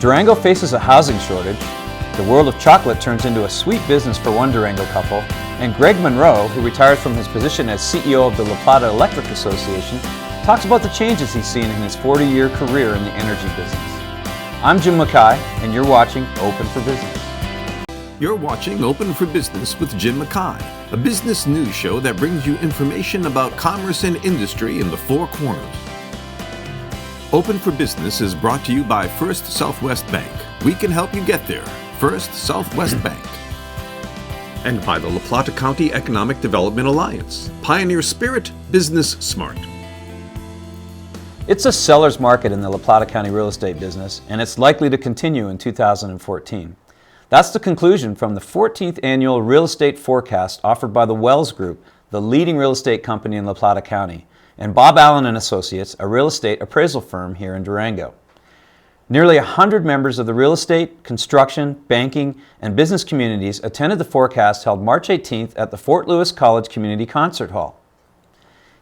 Durango faces a housing shortage, the world of chocolate turns into a sweet business for one Durango couple, and Greg Munro, who retired from his position as CEO of the Plata Electric Association, talks about the changes he's seen in his 40-year career in the energy business. I'm Jim Mackay, and you're watching Open for Business. You're watching Open for Business with Jim Mackay, a business news show that brings you information about commerce and industry in the four corners. Open for Business is brought to you by First Southwest Bank. We can help you get there. First Southwest Bank. And by the La Plata County Economic Development Alliance. Pioneer Spirit, Business Smart. It's a seller's market in the La Plata County real estate business, and it's likely to continue in 2014. That's the conclusion from the 14th annual real estate forecast offered by the Wells Group, the leading real estate company in La Plata County, and Bob Allen and Associates, a real estate appraisal firm here in Durango. Nearly 100 members of the real estate, construction, banking, and business communities attended the forecast held March 18th at the Fort Lewis College Community Concert Hall.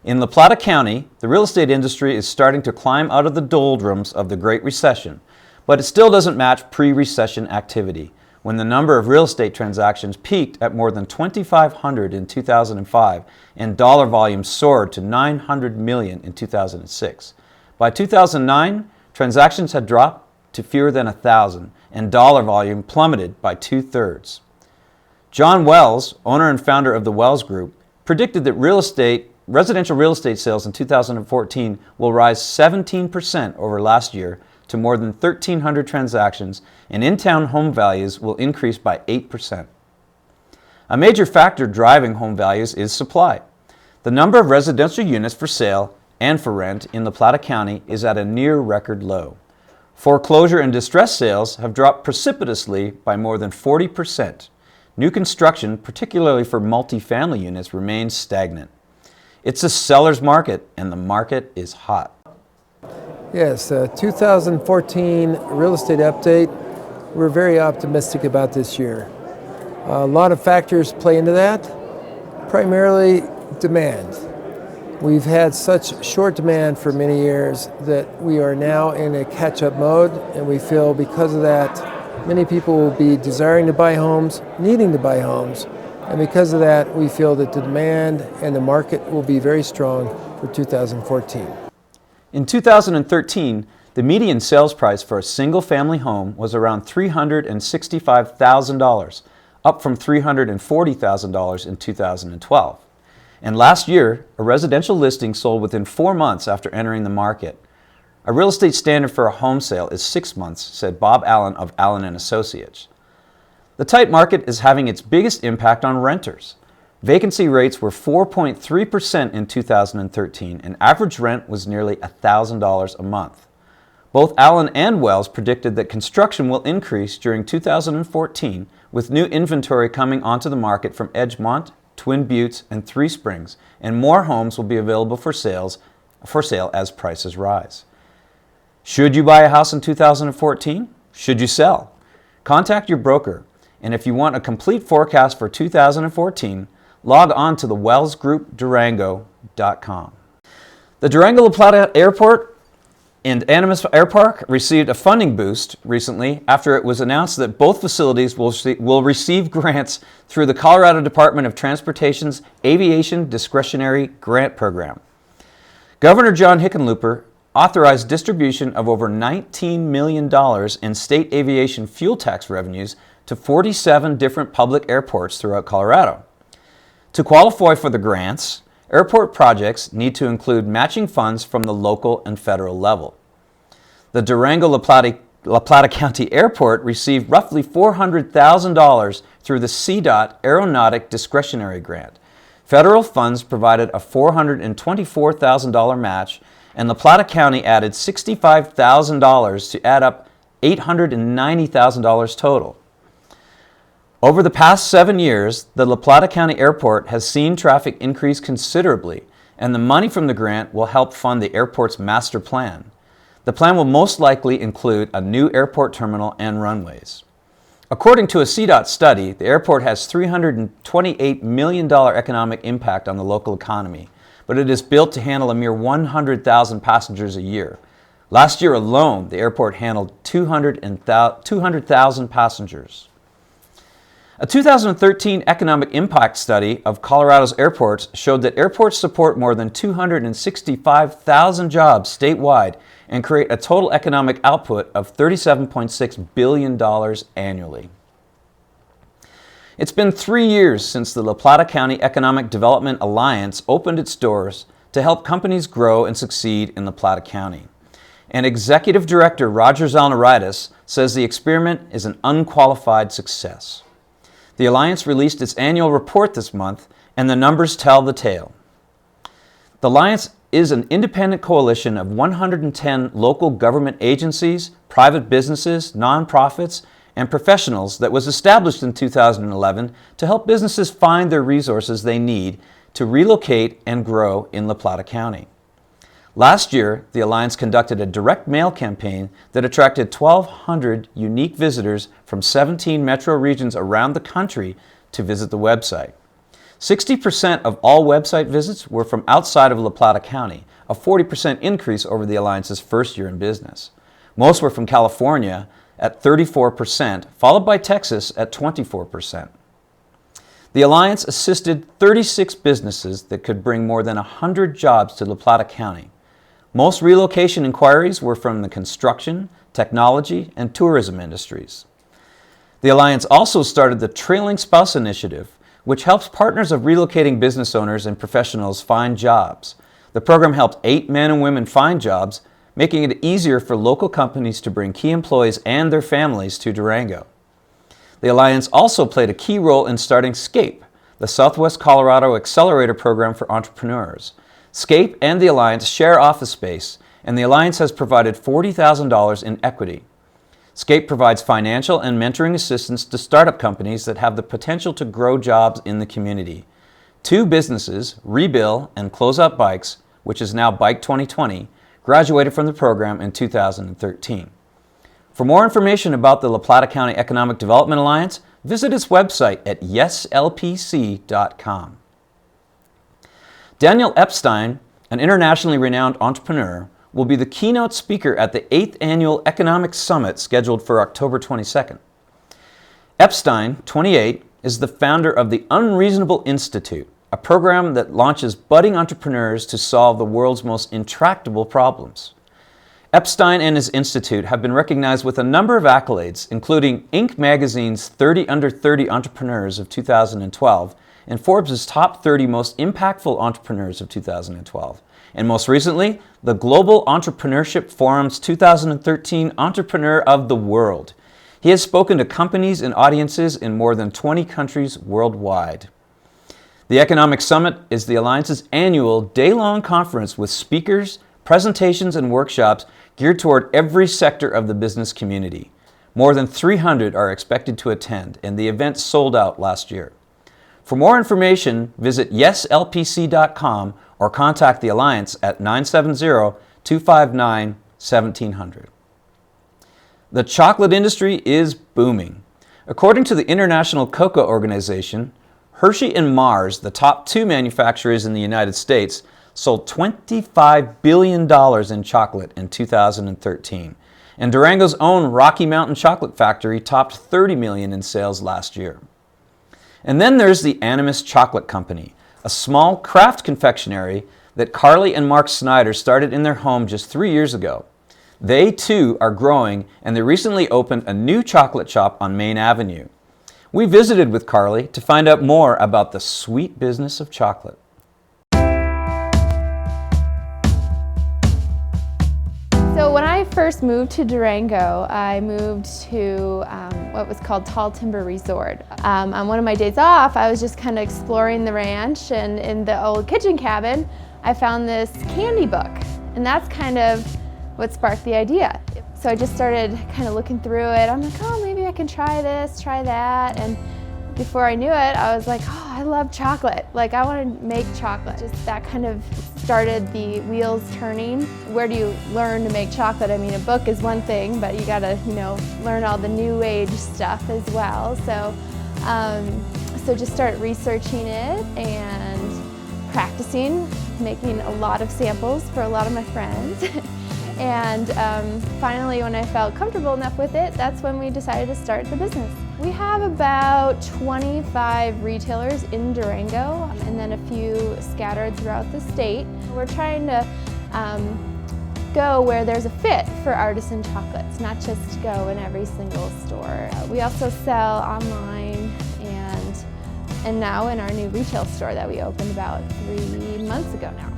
In La Plata County, the real estate industry is starting to climb out of the doldrums of the Great Recession, but it still doesn't match pre-recession activity, when the number of real estate transactions peaked at more than 2,500 in 2005 and dollar volume soared to $900 million in 2006. By 2009, transactions had dropped to fewer than 1,000 and dollar volume plummeted by 2/3. John Wells, owner and founder of the Wells Group, predicted that residential real estate sales in 2014 will rise 17% over last year to more than 1,300 transactions, and in-town home values will increase by 8%. A major factor driving home values is supply. The number of residential units for sale and for rent in La Plata County is at a near record low. Foreclosure and distress sales have dropped precipitously by more than 40%. New construction, particularly for multifamily units, remains stagnant. It's a seller's market, and the market is hot. Yes, 2014 real estate update. We're very optimistic about this year. A lot of factors play into that, primarily demand. We've had such short demand for many years that we are now in a catch-up mode, and we feel because of that, many people will be desiring to buy homes, needing to buy homes, and because of that, we feel that the demand and the market will be very strong for 2014. In 2013, the median sales price for a single-family home was around $365,000, up from $340,000 in 2012. And last year, a residential listing sold within 4 months after entering the market. A real estate standard for a home sale is 6 months, said Bob Allen of Allen and Associates. The tight market is having its biggest impact on renters. Vacancy rates were 4.3% in 2013, and average rent was nearly $1,000 a month. Both Allen and Wells predicted that construction will increase during 2014, with new inventory coming onto the market from Edgemont, Twin Buttes, and Three Springs, and more homes will be available for sale as prices rise. Should you buy a house in 2014? Should you sell? Contact your broker, and if you want a complete forecast for 2014, log on to the wellsgroupdurango.com. The Durango La Plata Airport and Animas Air Park received a funding boost recently after it was announced that both facilities will receive grants through the Colorado Department of Transportation's Aviation Discretionary Grant Program. Governor John Hickenlooper authorized distribution of over $19 million in state aviation fuel tax revenues to 47 different public airports throughout Colorado. To qualify for the grants, airport projects need to include matching funds from the local and federal level. The Durango La Plata County Airport received roughly $400,000 through the CDOT Aeronautic Discretionary Grant. Federal funds provided a $424,000 match, and La Plata County added $65,000 to add up $890,000 total. Over the past 7 years, the La Plata County Airport has seen traffic increase considerably, and the money from the grant will help fund the airport's master plan. The plan will most likely include a new airport terminal and runways. According to a CDOT study, the airport has $328 million economic impact on the local economy, but it is built to handle a mere 100,000 passengers a year. Last year alone, the airport handled 200,000 passengers. A 2013 economic impact study of Colorado's airports showed that airports support more than 265,000 jobs statewide and create a total economic output of $37.6 billion annually. It's been 3 years since the La Plata County Economic Development Alliance opened its doors to help companies grow and succeed in La Plata County. And Executive Director Roger Zalnaritis says the experiment is an unqualified success. The Alliance released its annual report this month, and the numbers tell the tale. The Alliance is an independent coalition of 110 local government agencies, private businesses, nonprofits, and professionals that was established in 2011 to help businesses find their resources they need to relocate and grow in La Plata County. Last year, the Alliance conducted a direct mail campaign that attracted 1,200 unique visitors from 17 metro regions around the country to visit the website. 60% of all website visits were from outside of La Plata County, a 40% increase over the Alliance's first year in business. Most were from California at 34%, followed by Texas at 24%. The Alliance assisted 36 businesses that could bring more than 100 jobs to La Plata County. Most relocation inquiries were from the construction, technology, and tourism industries. The Alliance also started the Trailing Spouse Initiative, which helps partners of relocating business owners and professionals find jobs. The program helped 8 men and women find jobs, making it easier for local companies to bring key employees and their families to Durango. The Alliance also played a key role in starting SCAPE, the Southwest Colorado Accelerator Program for Entrepreneurs. SCAPE and the Alliance share office space, and the Alliance has provided $40,000 in equity. SCAPE provides financial and mentoring assistance to startup companies that have the potential to grow jobs in the community. 2 businesses, Rebill and Closeout Bikes, which is now Bike 2020, graduated from the program in 2013. For more information about the La Plata County Economic Development Alliance, visit its website at yeslpc.com. Daniel Epstein, an internationally renowned entrepreneur, will be the keynote speaker at the 8th Annual Economic Summit scheduled for October 22nd. Epstein, 28, is the founder of the Unreasonable Institute, a program that launches budding entrepreneurs to solve the world's most intractable problems. Epstein and his institute have been recognized with a number of accolades, including Inc. magazine's 30 Under 30 Entrepreneurs of 2012 and Forbes' Top 30 Most Impactful Entrepreneurs of 2012. And most recently, the Global Entrepreneurship Forum's 2013 Entrepreneur of the World. He has spoken to companies and audiences in more than 20 countries worldwide. The Economic Summit is the Alliance's annual day-long conference with speakers, presentations, and workshops geared toward every sector of the business community. More than 300 are expected to attend, and the event sold out last year. For more information, visit yeslpc.com or contact the Alliance at 970-259-1700. The chocolate industry is booming. According to the International Cocoa Organization, Hershey and Mars, the top 2 manufacturers in the United States, sold $25 billion in chocolate in 2013. And Durango's own Rocky Mountain Chocolate Factory topped $30 million in sales last year. And then there's the Animas Chocolate Company, a small craft confectionery that Carly and Mark Snyder started in their home just 3 years ago. They too are growing, and they recently opened a new chocolate shop on Main Avenue. We visited with Carly to find out more about the sweet business of chocolate. So when I first moved to Durango, I moved to what was called Tall Timber Resort. On one of my days off, I was just kind of exploring the ranch, and in the old kitchen cabin, I found this candy book, and that's kind of what sparked the idea. So I just started kind of looking through it. I'm like, oh, maybe I can try this, try that, and before I knew it, I was like, oh, I love chocolate. Like, I want to make chocolate. Just that kind of started the wheels turning. Where do you learn to make chocolate? I mean, a book is one thing, but you gotta, learn all the new age stuff as well. So, so just start researching it and practicing, making a lot of samples for a lot of my friends. And finally, when I felt comfortable enough with it, that's when we decided to start the business. We have about 25 retailers in Durango and then a few scattered throughout the state. We're trying to go where there's a fit for artisan chocolates, not just go in every single store. We also sell online and now in our new retail store that we opened about 3 months ago now.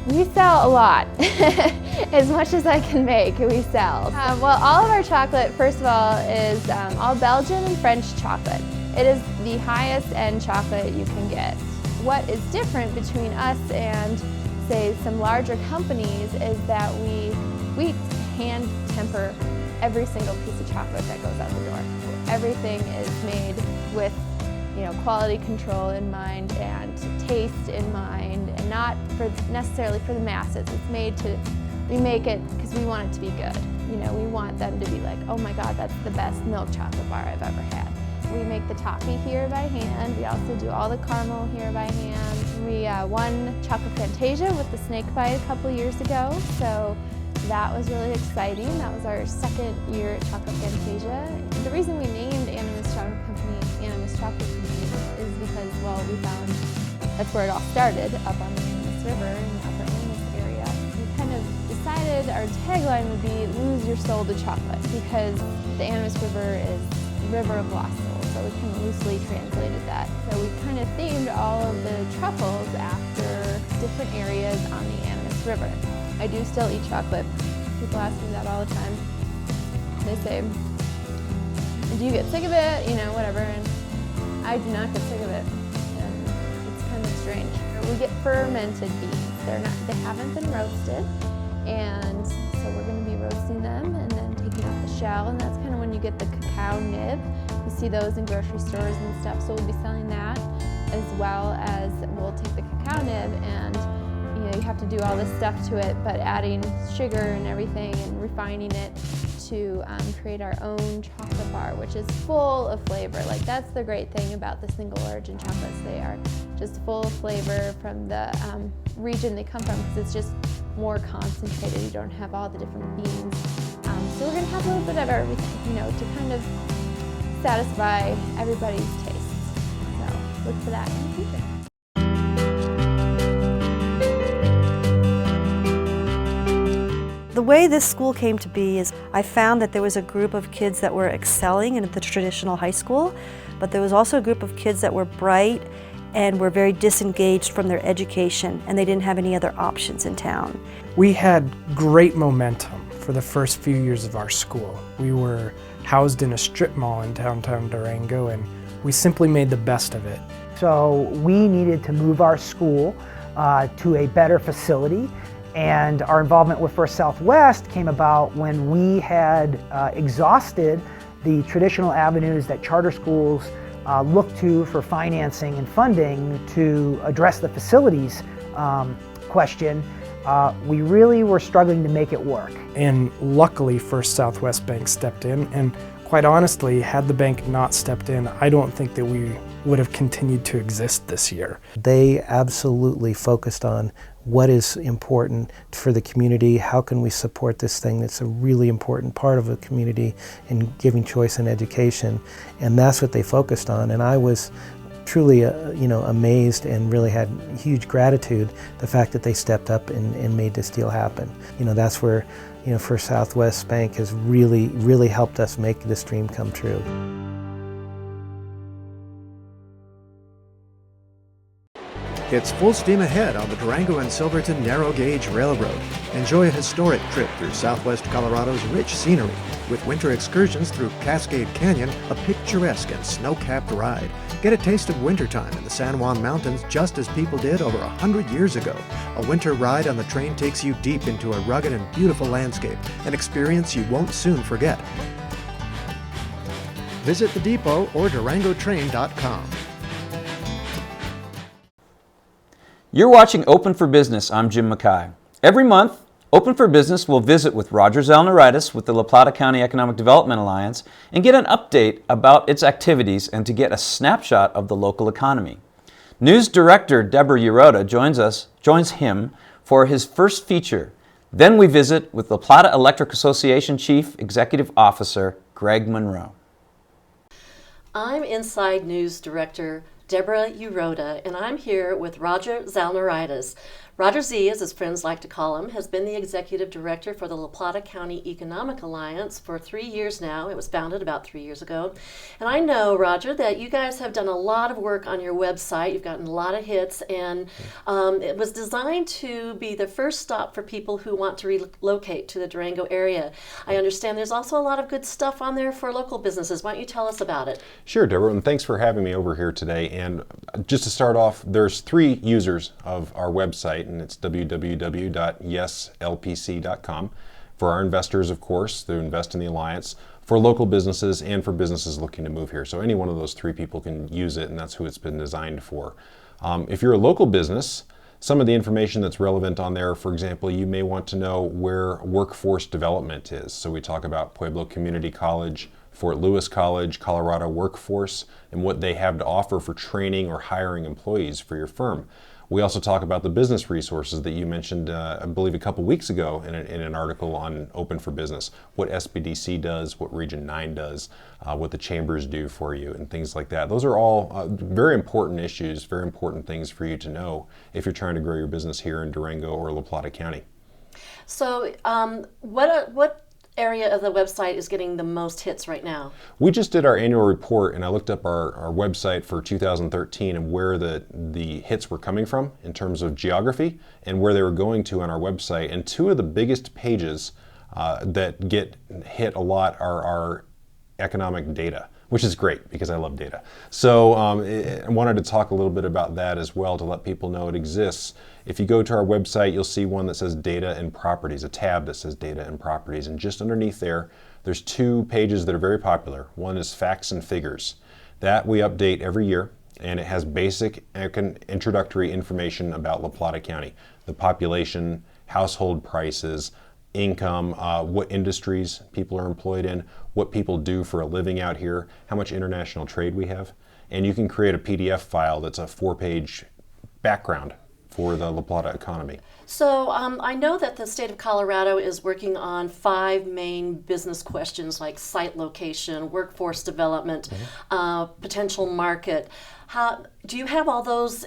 We sell a lot. As much as I can make, we sell. Well, all of our chocolate, first of all, is all Belgian and French chocolate. It is the highest end chocolate you can get. What is different between us and, say, some larger companies is that we hand temper every single piece of chocolate that goes out the door. Everything is made with quality control in mind and taste in mind, and not necessarily for the masses. We make it because we want it to be good. We want them to be like, oh my God, that's the best milk chocolate bar I've ever had. We make the toffee here by hand. We also do all the caramel here by hand. We won Chocolate Fantasia with the snake bite a couple years ago, so that was really exciting. That was our second year at Chocolate Fantasia. The reason we named Animus Chocolate Company Animus Chocolate Company is because, well, we found that's where it all started, up on the Animus River in the upper Animus area. We kind of decided our tagline would be lose your soul to chocolate, because the Animus River is the river of lost souls, so we kind of loosely translated that. So we kind of themed all of the truffles after different areas on the Animus River. I do still eat chocolate. People ask me that all the time. They say, do you get sick of it? Whatever. And I do not get sick of it. And it's kind of strange. We get fermented beans. They haven't been roasted. And so we're going to be roasting them and then taking off the shell. And that's kind of when you get the cacao nib. You see those in grocery stores and stuff. So we'll be selling that, as well as we'll take the cacao nib and you have to do all this stuff to it, but adding sugar and everything and refining it to create our own chocolate bar, which is full of flavor. Like, that's the great thing about the single origin chocolates. They are just full of flavor from the region they come from, because it's just more concentrated. You don't have all the different beans. So we're gonna have a little bit of everything, to kind of satisfy everybody's tastes. So look for that in the future. The way this school came to be is I found that there was a group of kids that were excelling in the traditional high school, but there was also a group of kids that were bright and were very disengaged from their education, and they didn't have any other options in town. We had great momentum for the first few years of our school. We were housed in a strip mall in downtown Durango, and we simply made the best of it. So we needed to move our school to a better facility. And our involvement with First Southwest came about when we had exhausted the traditional avenues that charter schools look to for financing and funding to address the facilities question. We really were struggling to make it work. And luckily, First Southwest Bank stepped in, and quite honestly, had the bank not stepped in, I don't think that we would have continued to exist this year. They absolutely focused on what is important for the community, how can we support this thing that's a really important part of a community in giving choice in education, and that's what they focused on. And I was truly amazed and really had huge gratitude the fact that they stepped up and made this deal happen. That's where First Southwest Bank has really helped us make this dream come true. It's full steam ahead on the Durango and Silverton Narrow Gauge Railroad. Enjoy a historic trip through southwest Colorado's rich scenery, with winter excursions through Cascade Canyon, a picturesque and snow-capped ride. Get a taste of wintertime in the San Juan Mountains just as people did over 100 years ago. A winter ride on the train takes you deep into a rugged and beautiful landscape, an experience you won't soon forget. Visit the depot or durangotrain.com. You're watching Open for Business. I'm Jim Mackay. Every month, Open for Business will visit with Roger Zelneritis with the La Plata County Economic Development Alliance and get an update about its activities and to get a snapshot of the local economy. News Director Deborah Urota joins him for his first feature, Then we visit with the Plata Electric Association Chief Executive Officer, Greg Munro. I'm Inside News Director Deborah Uroda, and I'm here with Roger Zalneritis. Roger Z, as his friends like to call him, has been the Executive Director for the La Plata County Economic Alliance for 3 years now. It was founded about 3 years ago. And I know, Roger, that you guys have done a lot of work on your website. You've gotten a lot of hits, and it was designed to be the first stop for people who want to relocate to the Durango area. I understand there's also a lot of good stuff on there for local businesses. Why don't you tell us about it? Sure, Deborah, and thanks for having me over here today. And just to start off, there's 3 users of our website, and it's www.yeslpc.com. For our investors, of course, to invest in the Alliance, for local businesses, and for businesses looking to move here. So any one of those 3 people can use it, and that's who it's been designed for. If you're a local business, some of the information that's relevant on there, for example, you may want to know where workforce development is. So we talk about Pueblo Community College, Fort Lewis College, Colorado Workforce, and what they have to offer for training or hiring employees for your firm. We also talk about the business resources that you mentioned, I believe, a couple weeks ago in an article on Open for Business, what SBDC does, what Region 9 does, what the chambers do for you, and things like that. Those are all very important issues, very important things for you to know if you're trying to grow your business here in Durango or La Plata County. So what area of the website is getting the most hits right now? We just did our annual report, and I looked up our website for 2013 and where the hits were coming from in terms of geography and where they were going to on our website. And 2 of the biggest pages that get hit a lot are our economic data, which is great because I love data. So I wanted to talk a little bit about that as well to let people know it exists. If you go to our website, you'll see one that says Data and Properties, a tab that says Data and Properties, and just underneath there's 2 pages that are very popular. One is Facts and Figures. That we update every year, and it has basic introductory information about La Plata County, the population, household prices, income, what industries people are employed in, what people do for a living out here, how much international trade we have. And you can create a PDF file that's a 4-page background for the La Plata economy. So I know that the state of Colorado is working on 5 main business questions like site location, workforce development, potential market. Do you have all those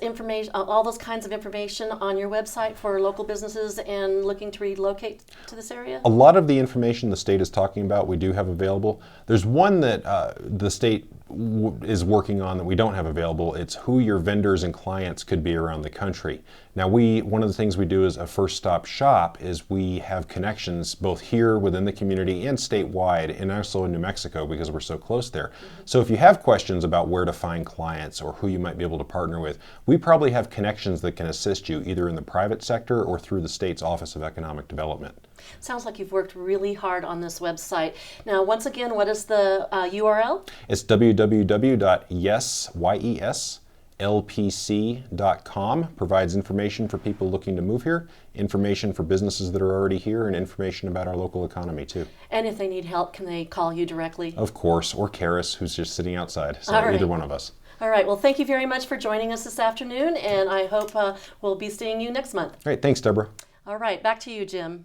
kinds of information on your website for local businesses and looking to relocate to this area? A lot of the information the state is talking about we do have available. There's one that the state is working on that we don't have available. It's who your vendors and clients could be around the country. Now one of the things we do as a first stop shop is we have connections both here within the community and statewide, and also in New Mexico because we're so close there. So if you have questions about where to find clients or who you might be able to partner with, we probably have connections that can assist you either in the private sector or through the state's Office of Economic Development. Sounds like you've worked really hard on this website. Now, once again, what is the URL? It's www.yeslpc.com. Provides information for people looking to move here, information for businesses that are already here, and information about our local economy too. And if they need help, can they call you directly? Of course, or Karis, who's just sitting outside. So All right. Either one of us. All right. Well, thank you very much for joining us this afternoon, and I hope we'll be seeing you next month. All right. Thanks, Deborah. All right. Back to you, Jim.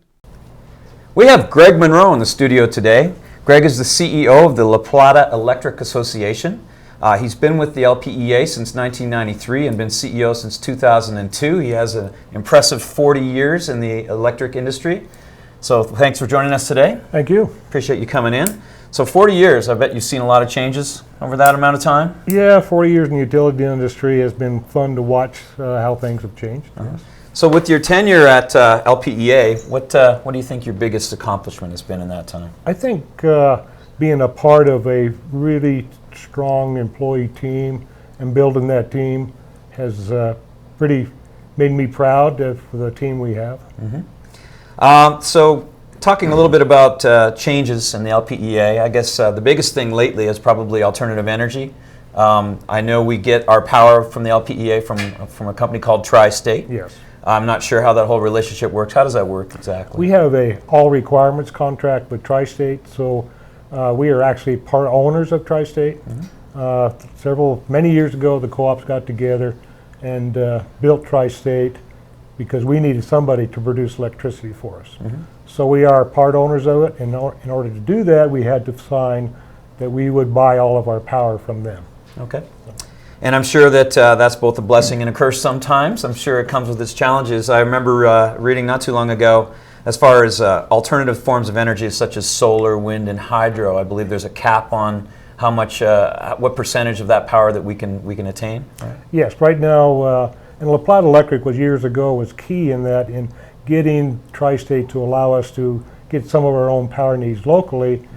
We have Greg Munro in the studio today. Greg is the CEO of the La Plata Electric Association. He's been with the LPEA since 1993 and been CEO since 2002. He has an impressive 40 years in the electric industry. So thanks for joining us today. Thank you. Appreciate you coming in. So 40 years, I bet you've seen a lot of changes over that amount of time? Yeah, 40 years in the utility industry has been fun to watch how things have changed. Yes. So with your tenure at LPEA, what do you think your biggest accomplishment has been in that time? I think being a part of a really strong employee team and building that team has pretty made me proud for the team we have. Mm-hmm. So talking a little bit about changes in the LPEA, I guess the biggest thing lately is probably alternative energy. I know we get our power from the LPEA from a company called Tri-State. Yes. I'm not sure how that whole relationship works. How does that work exactly? We have a all requirements contract with Tri-State, so we are actually part owners of Tri-State. Mm-hmm. Many years ago, the co-ops got together and built Tri-State, because we needed somebody to produce electricity for us. So we are part owners of it, and in order to do that, we had to sign that we would buy all of our power from them. Okay. And I'm sure that that's both a blessing and a curse sometimes. I'm sure it comes with its challenges. I remember reading not too long ago, as far as alternative forms of energy such as solar, wind, and hydro, I believe there's a cap on how much, what percentage of that power that we can attain. Right? Yes, right now, and La Plata Electric years ago was key in that, in getting Tri-State to allow us to get some of our own power needs locally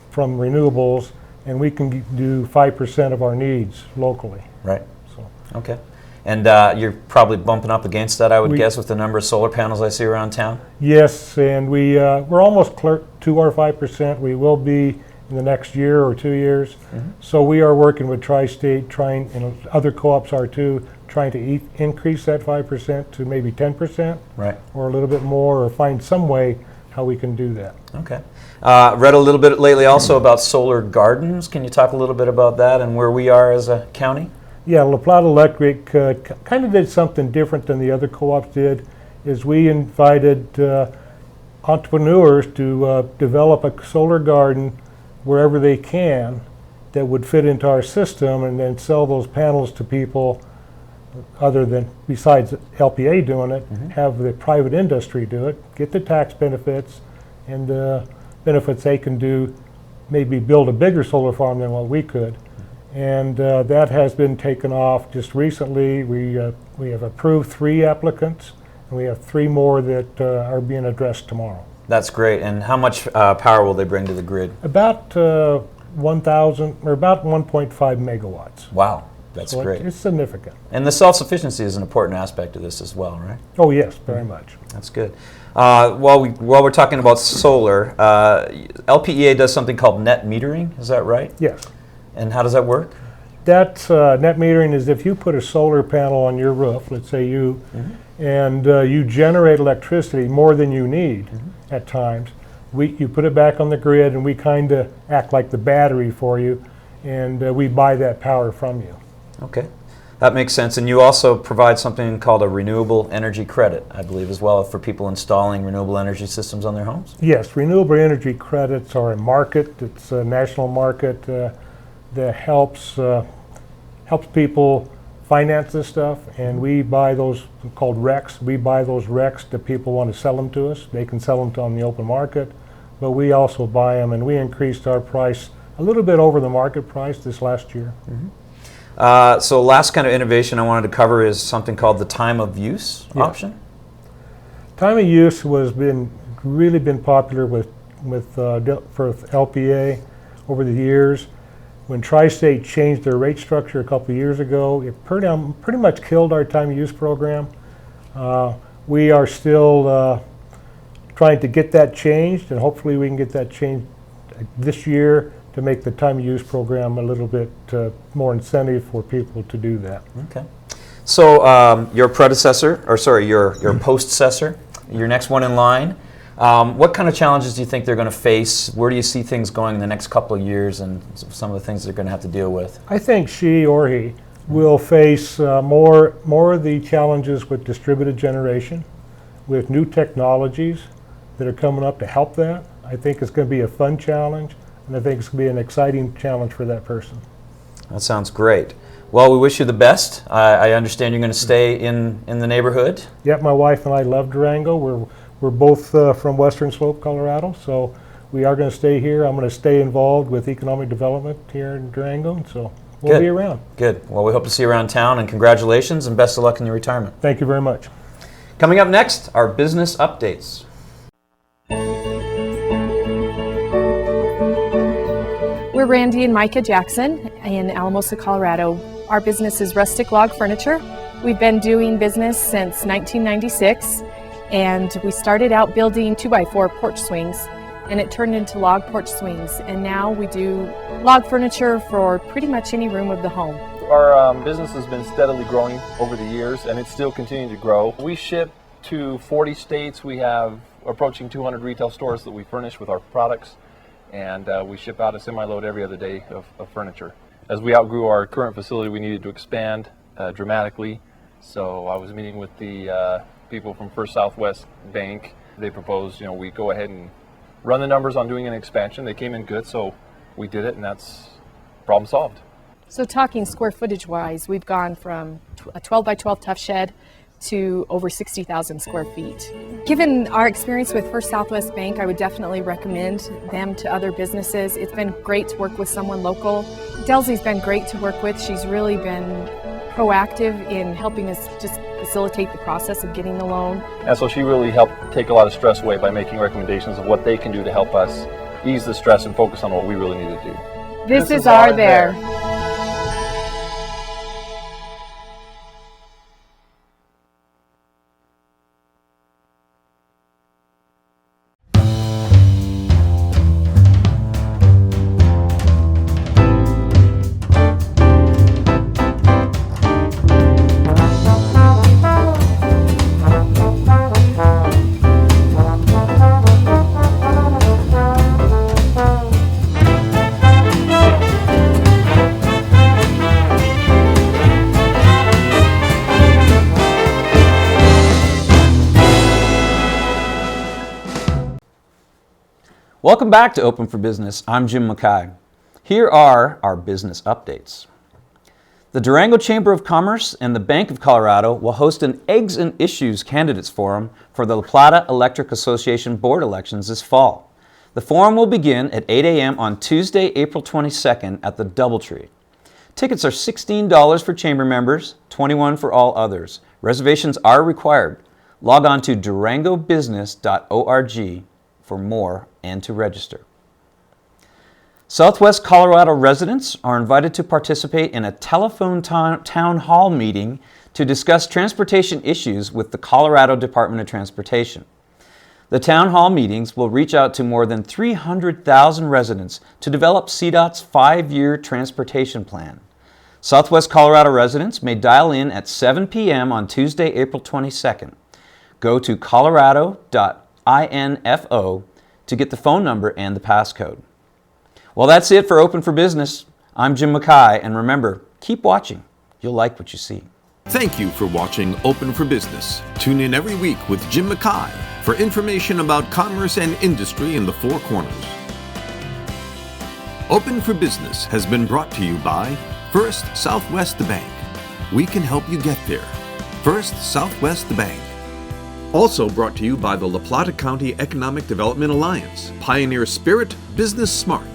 from renewables, and we can do 5% of our needs locally. Right. So. Okay. And you're probably bumping up against that, I would guess, with the number of solar panels I see around town? Yes, and we're almost to our 5%. We will be in the next year or 2 years. So we are working with Tri-State, trying, and other co-ops are too, trying to increase that 5% to maybe 10%, right, or a little bit more, or find some way how we can do that. Okay. Read a little bit lately also about solar gardens. Can you talk a little bit about that and where we are as a county? Yeah, La Plata Electric kind of did something different than the other co-ops did, is we invited entrepreneurs to develop a solar garden wherever they can that would fit into our system, and then sell those panels to people other than, besides LPA doing it, have the private industry do it, get the tax benefits and the benefits they can do, maybe build a bigger solar farm than what we could. And that has been taken off just recently. We have approved 3 applicants, and we have 3 more that are being addressed tomorrow. That's great. And how much power will they bring to the grid? About 1,000, or about 1.5 megawatts. Wow, that's So great. It's significant. And the self-sufficiency is an important aspect of this as well, right? Oh yes, very much. That's good. While we're talking about solar, LPEA does something called net metering. Is that right? Yes. And how does that work? That net metering is if you put a solar panel on your roof, let's say you, and you generate electricity more than you need at times, you put it back on the grid, and we kind of act like the battery for you, and we buy that power from you. Okay. That makes sense. And you also provide something called a renewable energy credit, I believe, as well, for people installing renewable energy systems on their homes? Yes, renewable energy credits are a market. It's a national market that helps people finance this stuff, and we buy those, called RECs. We buy those RECs that people want to sell them to us. They can sell them on the open market, but we also buy them, and we increased our price a little bit over the market price this last year. So last kind of innovation I wanted to cover is something called the time of use option. Time of use was really been popular for LPA over the years. When Tri-State changed their rate structure a couple of years ago, it pretty much killed our time of use program. We are still trying to get that changed, and hopefully we can get that changed this year to make the time of use program a little bit more incentive for people to do that. Okay. So your predecessor, or sorry, your postcessor, your next one in line, what kind of challenges do you think they're going to face? Where do you see things going in the next couple of years, and some of the things they're going to have to deal with? I think she or he will face more of the challenges with distributed generation, with new technologies that are coming up to help that. I think it's going to be a fun challenge, and I think it's going to be an exciting challenge for that person. That sounds great. Well, we wish you the best. I understand you're going to stay in the neighborhood. Yep, my wife and I love Durango. We're both from Western Slope, Colorado, so we are going to stay here. I'm going to stay involved with economic development here in Durango, so we'll be around. Good. Well, we hope to see you around town, and congratulations and best of luck in your retirement. Thank you very much. Coming up next, our business updates. We're Randy and Micah Jackson in Alamosa, Colorado. Our business is Rustic Log Furniture. We've been doing business since 1996, and we started out building 2x4 porch swings, and it turned into log porch swings, and now we do log furniture for pretty much any room of the home. Our business has been steadily growing over the years, and it's still continuing to grow. We ship to 40 states. We have approaching 200 retail stores that we furnish with our products, and we ship out a semi-load every other day of furniture. As we outgrew our current facility, we needed to expand dramatically, So I was meeting with the people from First Southwest Bank. They proposed, we go ahead and run the numbers on doing an expansion. They came in good, so we did it, and that's problem solved. So talking square footage wise, we've gone from a 12 by 12 tough shed to over 60,000 square feet. Given our experience with First Southwest Bank, I would definitely recommend them to other businesses. It's been great to work with someone local. Delzy's been great to work with. She's really been proactive in helping us just facilitate the process of getting the loan. And so she really helped take a lot of stress away by making recommendations of what they can do to help us ease the stress and focus on what we really need to do. This is our there. Welcome back to Open for Business. I'm Jim Mackay. Here are our business updates. The Durango Chamber of Commerce and the Bank of Colorado will host an Eggs and Issues Candidates Forum for the Plata Electric Association board elections this fall. The forum will begin at 8 a.m. on Tuesday, April 22nd at the Doubletree. Tickets are $16 for chamber members, $21 for all others. Reservations are required. Log on to durangobusiness.org for more and to register. Southwest Colorado residents are invited to participate in a telephone town hall meeting to discuss transportation issues with the Colorado Department of Transportation. The town hall meetings will reach out to more than 300,000 residents to develop CDOT's 5-year transportation plan. Southwest Colorado residents may dial in at 7 p.m. on Tuesday, April 22nd. Go to colorado.info to get the phone number and the passcode. Well, that's it for Open for Business. I'm Jim Mackay, and remember, keep watching. You'll like what you see. Thank you for watching Open for Business. Tune in every week with Jim Mackay for information about commerce and industry in the Four Corners. Open for Business has been brought to you by First Southwest Bank. We can help you get there. First Southwest Bank. Also brought to you by the La Plata County Economic Development Alliance. Pioneer Spirit, Business Smart.